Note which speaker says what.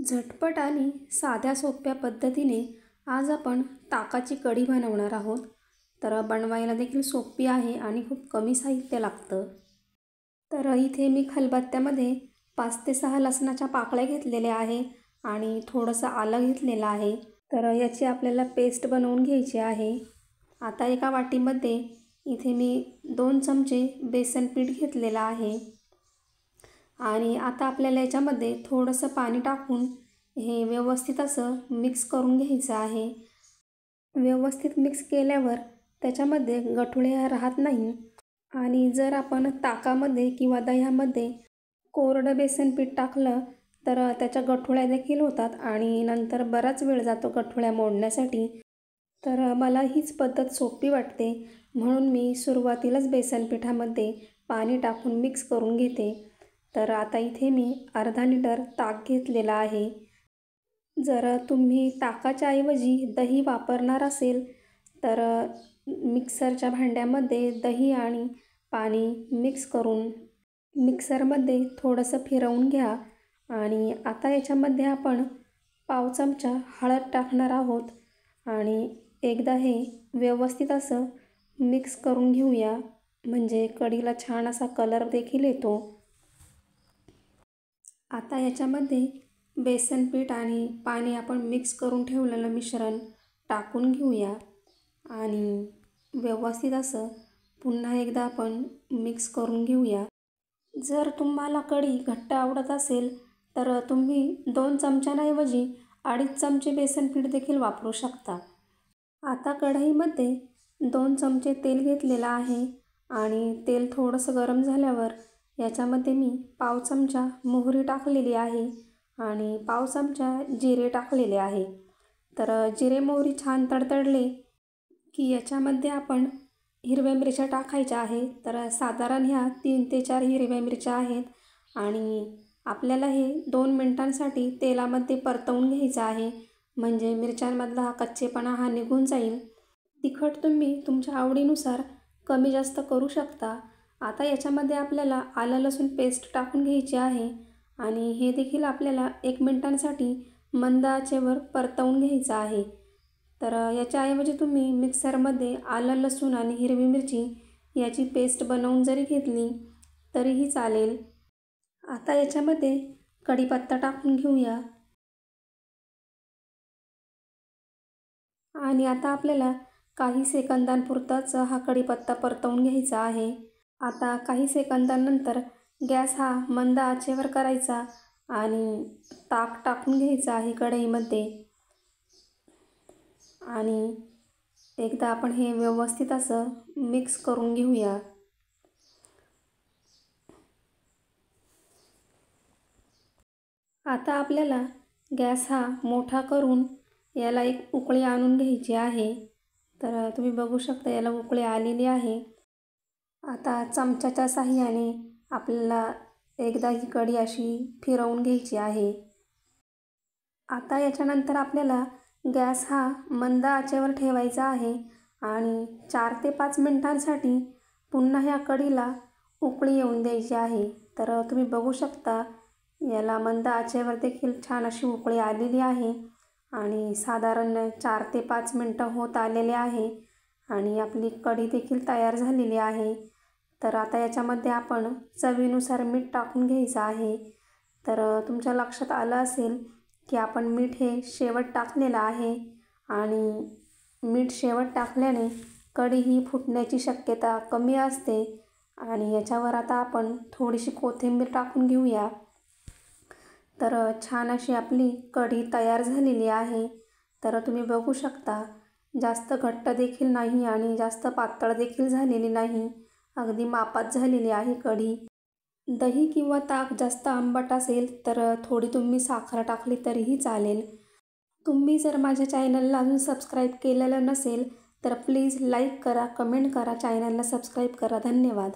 Speaker 1: झटपट आणि साध्या सोप्या पद्धतीने आज आपण ताकाची कढी बनवणार आहोत. तर बनवायला देखील सोपी आहे आणि खूप कमी साहित्य लागतं. तर इथे मी खलबत्त्यामध्ये 5 ते 6 लसणाच्या पाकळ्या घेतलेल्या आहे आणि थोडंसं आलं घेतलेलं आहे. तर याची आपल्याला पेस्ट बनवून घ्यायची आहे. आता एका वाटीमध्ये इथे मी 2 चमचे बेसन पीठ घेतलेलं आहे आणि आता आपल्याला याच्यामध्ये थोडंसं पाणी टाकून हे व्यवस्थित असं मिक्स करून घ्यायचं आहे. व्यवस्थित मिक्स केल्यावर त्याच्यामध्ये गठुळे राहत नाही आणि जर आपण ताकामध्ये किंवा दह्यामध्ये कोरडं बेसन पीठ टाकलं तर त्याच्या गठुळ्या देखील होतात आणि नंतर बराच वेळ जातो गठुळ्या मोडण्यासाठी. तर मला हीच पद्धत सोपी वाटते म्हणून मी सुरुवातीलाच बेसन पिठामध्ये पाणी टाकून मिक्स करून घेते. तर आता इथे मी अर्धा लिटर ताक घेतलेलं आहे. जर तुम्ही ताकाच्या ऐवजी दही वापरणार असेल तर मिक्सरच्या भांड्यामध्ये दही आणि पाणी मिक्स करून मिक्सरमध्ये थोडंसं फिरवून घ्या आणि आता याच्यामध्ये आपण पाव चमचा हळद टाकणार आहोत आणि एकदा हे व्यवस्थित असं मिक्स करून घेऊया म्हणजे कढीला छान असा कलर देखील येतो. आता याच्यामध्ये बेसन पीठ आणि पाणी आपण मिक्स करून ठेवलेलं मिश्रण टाकून घेऊया आणि व्यवस्थित असं पुन्हा एकदा आपण मिक्स करून घेऊया. जर तुम्हाला कढी घट्ट आवडत असेल तर तुम्ही 2 चमच्यांऐवजी 2.5 चमचे बेसन पीठ देखील वापरू शकता. आता कढईमध्ये 2 चमचे तेल घेतलेलं आहे आणि तेल थोडंसं गरम झाल्यावर याच्यामध्ये मी पाव चमचा मोहरी टाकलेली आहे आणि पाव चमचा जिरे टाकलेले आहे. तर जिरे मोहरी छान तडतडले की याच्यामध्ये आपण हिरव्या मिरच्या टाकायच्या आहे. तर साधारण ह्या 3 ते 4 हिरव्या मिरच्या आहेत आणि आपल्याला हे 2 मिनिटांसाठी तेलामध्ये परतवून घ्यायचं आहे म्हणजे मिरच्यांमधला हा कच्चेपणा हा निघून जाईल. तिखट तुम्ही तुमच्या आवडीनुसार कमी जास्त करू शकता. आता याच्यामध्ये आपल्याला आलं लसूण पेस्ट टाकून घ्यायची आहे आणि हे देखील आपल्याला 1 मिनिटांसाठी मंद आचेवर परतवून घ्यायचं आहे. तर याच्याऐवजी तुम्ही मिक्सरमध्ये आलं लसूण आणि हिरवी मिरची याची पेस्ट बनवून जरी घेतली तरीही चालेल. आता याच्यामध्ये कढीपत्ता टाकून घेऊया आणि आता आपल्याला काही सेकंदांपुरताच हा कढीपत्ता परतवून घ्यायचा आहे. आता काही सेकंदांनंतर गॅस हा मंद आचेवर करायचा आणि ताक टाकून घ्यायचं आहे कढईमध्ये आणि एकदा आपण हे व्यवस्थित असं मिक्स करून घेऊया. आता आपल्याला गॅस हा मोठा करून याला एक उकळी आणून घ्यायची आहे. तर तुम्ही बघू शकता याला उकळी आलेली आहे. आता चमच्याच्या साहाय्याने आपल्याला एकदा ही कढी अशी फिरवून घ्यायची आहे. आता याच्यानंतर आपल्याला गॅस हा मंद आचेवर ठेवायचा आहे आणि 4 ते 5 मिनिटांसाठी पुन्हा ह्या कढीला उकळी येऊन द्यायची आहे. तर तुम्ही बघू शकता याला मंद आचेवर देखील छान अशी उकळी आलेली आहे आणि साधारण 4 ते 5 मिनटं होत आलेले आहे आणि आपली कढी देखील तयार झालेली आहे. तर आता याच्यामध्ये आपण चवीनुसार मीठ टाकून घ्यायचं आहे. तर तुमच्या लक्षात आलं असेल की आपण मीठ हे शेवट टाकलेलं आहे आणि मीठ शेवट टाकल्याने कढी ही फुटण्याची शक्यता कमी असते आणि याच्यावर आता आपण थोडीशी कोथिंबीर टाकून घेऊया. तर छान अशी आपली कढी तयार झालेली आहे. तर तुम्ही बघू शकता जास्त घट्ट देखील नाही आणि जास्त पातळ देखील झालेली नाही. अगदी मापात झालेली आहे कढी. दही किंवा ताक जास्त आंबट असेल तर थोडी तुम्ही साखर टाकली तरीही चालेल. तुम्ही जर माझ्या चॅनलला अजून सबस्क्राईब केलेलं नसेल तर प्लीज लाईक करा, कमेंट करा, चॅनलला सबस्क्राईब करा. धन्यवाद.